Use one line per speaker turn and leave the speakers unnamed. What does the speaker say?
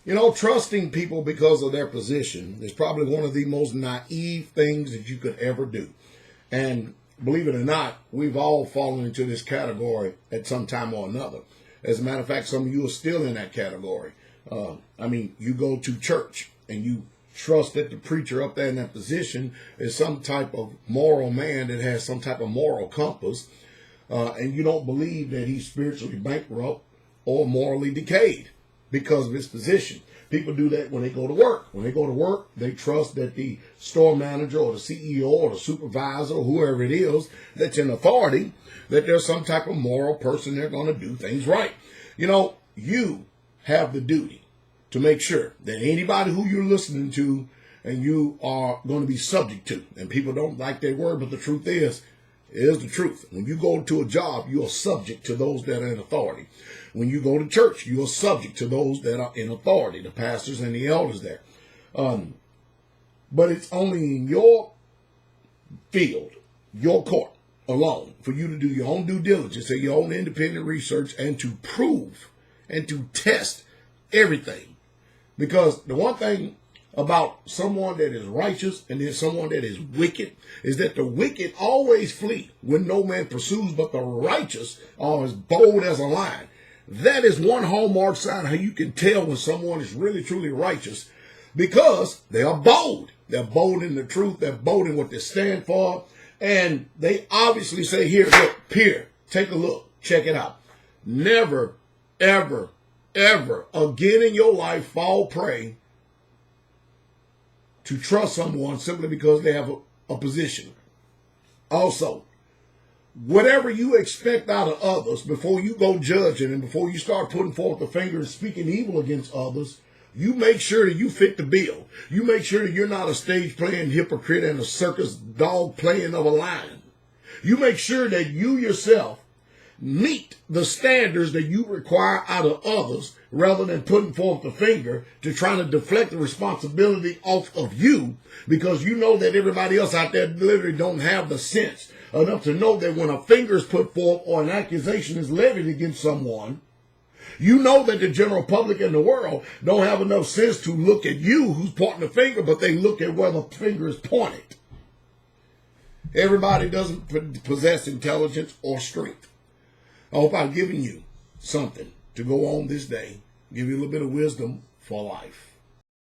You know, trusting people because of their position is probably one of the most naive things that you could ever do. And believe it or not, we've all fallen into this category at some time or another. As a matter of fact, some of you are still in that category. You go to church and you trust that the preacher up there in that position is some type of moral man that has some type of moral compass, and you don't believe that he's spiritually bankrupt or morally decayed because of his position. People do that when they go to work. When they go to work, they trust that the store manager or the CEO or the supervisor or whoever it is that's in authority, that there's some type of moral person they're going to do things right. You know, you have the duty to make sure that anybody who you're listening to and you are going to be subject to, and people don't like their word, but the truth is the truth. When you go to a job, you are subject to those that are in authority. When you go to church, you are subject to those that are in authority, the pastors and the elders there. But it's only in your field, your court alone, for you to do your own due diligence and your own independent research and to prove and to test everything. Because the one thing about someone that is righteous and then someone that is wicked is that the wicked always flee when no man pursues, but the righteous are as bold as a lion. That is one hallmark sign how you can tell when someone is really truly righteous, because they are bold. They're bold in the truth. They're bold in what they stand for. And they obviously say, here, look, here, take a look, check it out. Never, ever, ever again in your life fall prey to trust someone simply because they have a position. Also, whatever you expect out of others before you go judging and before you start putting forth the finger and speaking evil against others, you make sure that you fit the bill. You make sure that you're not a stage playing hypocrite and a circus dog playing of a lion. You make sure that you yourself meet the standards that you require out of others, rather than putting forth the finger to try to deflect the responsibility off of you, because you know that everybody else out there literally don't have the sense enough to know that when a finger is put forth or an accusation is levied against someone, you know that the general public in the world don't have enough sense to look at you who's pointing the finger, but they look at where the finger is pointed. Everybody doesn't possess intelligence or strength. I hope I've given you something to go on this day, give you a little bit of wisdom for life.